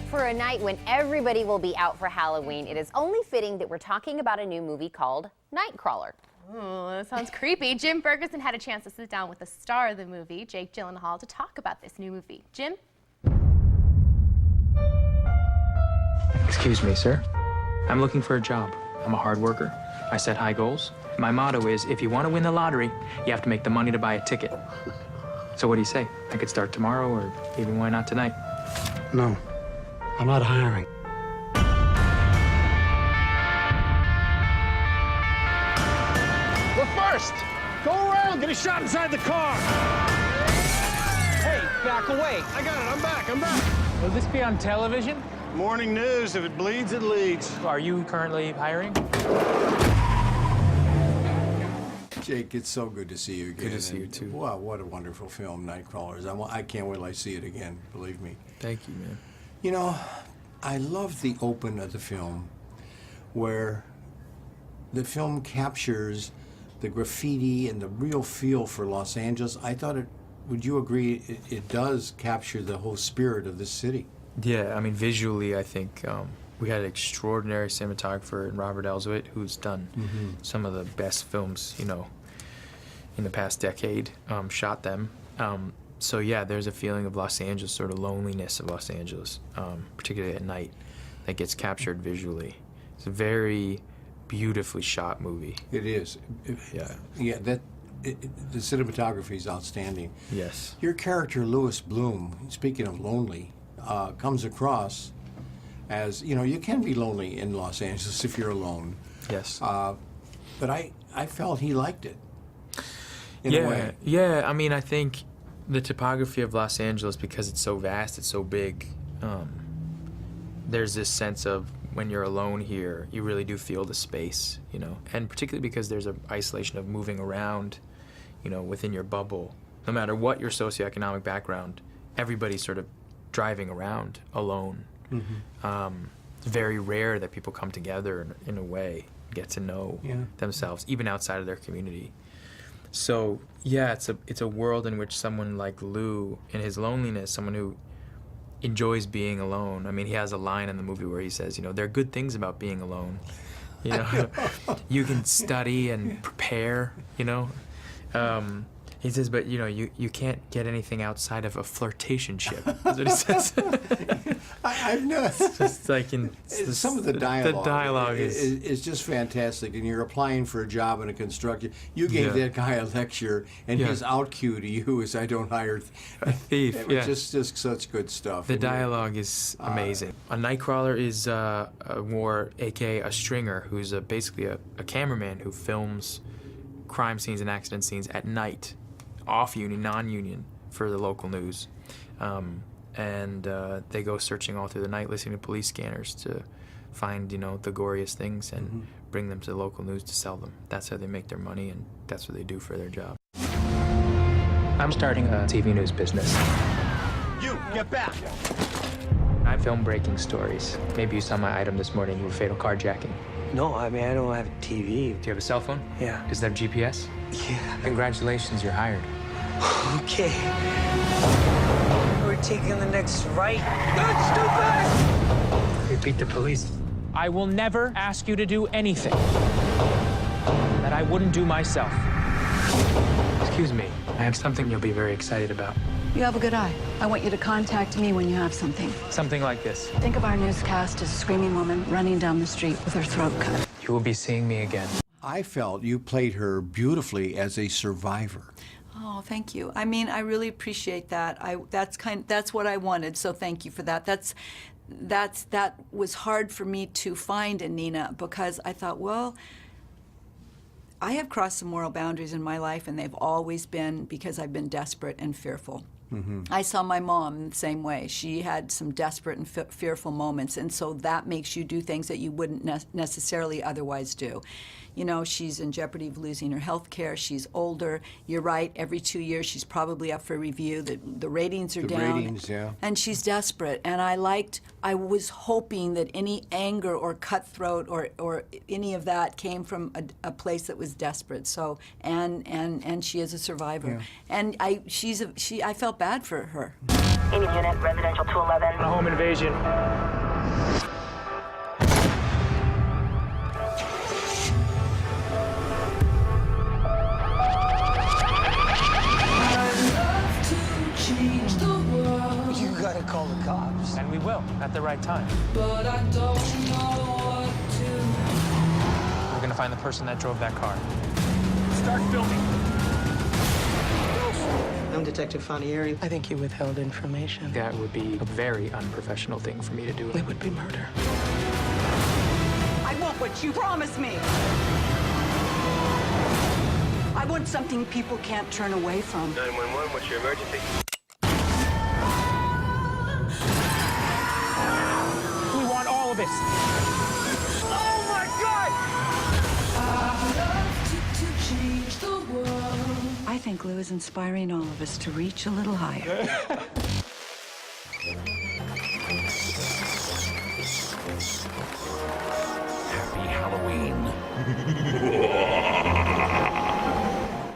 For a night when everybody will be out for Halloween, it is only fitting that we're talking about a new movie called Nighcrawler. Oh, that sounds creepy. Jim Ferguson had a chance to sit down with the star of the movie, Jake Gyllenhaal, to talk about this new movie. Jim? Excuse me, sir. I'm looking for a job. I'm a hard worker. I set high goals. My motto is, if you want to win the lottery, you have to make the money to buy a ticket. So what do you say? I could start tomorrow, or even why not tonight? No, I'm not hiring. We're first. Go around, get a shot inside the car. Hey, back away. I got it, I'm back. Will this be on television? Morning news, if it bleeds, it leads. Are you currently hiring? Jake, it's so good to see you again. Good to see you, too. Wow, what a wonderful film Nighcrawler is. I can't wait till I see it again, believe me. Thank you, man. You know, I love the open of the film where the film captures the graffiti and the real feel for Los Angeles. I thought would you agree, it does capture the whole spirit of the city? Yeah, I mean, visually, I think we had an extraordinary cinematographer in Robert Elswit, who's done some of the best films, you know, in the past decade, shot them. So yeah, there's a feeling of Los Angeles, sort of loneliness of Los Angeles, particularly at night, that gets captured visually. It's a very beautifully shot movie. It is. Yeah, the cinematography is outstanding. Yes. Your character, Louis Bloom, speaking of lonely, comes across as, you know, you can be lonely in Los Angeles if you're alone. Yes. But I felt he liked it, in a way. Yeah, I mean, I think the topography of Los Angeles, because it's so vast, it's so big, there's this sense of when you're alone here, you really do feel the space, you know, and particularly because there's an isolation of moving around, you know, within your bubble. No matter what your socioeconomic background, everybody's sort of driving around alone. It's very rare that people come together in a way, get to know themselves, even outside of their community. So yeah, it's a world in which someone like Lou, in his loneliness, someone who enjoys being alone. I mean, he has a line in the movie where he says, you know, there are good things about being alone. You know, you can study and prepare, you know. He says, but, you know, you can't get anything outside of a flirtationship. That's what he says. I've noticed. Just like some of the dialogue. The dialogue is just fantastic. And you're applying for a job in a construction. You gave that guy a lecture, and his out cue to you is, "I don't hire a thief." It was just such good stuff. The dialogue is amazing. A Nightcrawler is aka a stringer, who's basically a cameraman who films crime scenes and accident scenes at night, off-union, non-union, for the local news. And they go searching all through the night, listening to police scanners to find, you know, the goriest things and bring them to the local news to sell them. That's how they make their money, and that's what they do for their job. I'm starting a TV news business. You, get back! I film breaking stories. Maybe you saw my item this morning, you were fatal carjacking. No, I mean, I don't have a TV. Do you have a cell phone? Yeah. Does it have GPS? Yeah. Congratulations, you're hired. Okay. We're taking the next right. Good, stupid! You beat the police. I will never ask you to do anything that I wouldn't do myself. Excuse me, I have something you'll be very excited about. You have a good eye. I want you to contact me when you have something. Something like this. Think of our newscast as a screaming woman running down the street with her throat cut. You will be seeing me again. I felt you played her beautifully as a survivor. Oh, thank you. I mean, I really appreciate that. That's what I wanted, so thank you for that. That was hard for me to find in Nina, because I thought, well, I have crossed some moral boundaries in my life, and they've always been because I've been desperate and fearful. I saw my mom the same way. She had some desperate and fearful moments, and so that makes you do things that you wouldn't necessarily otherwise do. you know, she's in jeopardy of losing her health care. She's older. You're right, every 2 years she's probably up for review. The ratings are down. Ratings, yeah. And she's desperate. And I was hoping that any anger or cutthroat or any of that came from a place that was desperate. So, and she is a survivor. Yeah. And I felt bad for her. Union unit, residential 211. A home invasion. You gotta call the cops. And we will, at the right time. But I don't know what to. We're gonna find the person that drove that car. Start filming. I'm Detective Fanieri. I think you withheld information. That would be a very unprofessional thing for me to do. It would be murder. I want what you promised me. I want something people can't turn away from. 911, what's your emergency? We want all of it. Oh my God! Change the world. I think Lou is inspiring all of us to reach a little higher. Happy Halloween.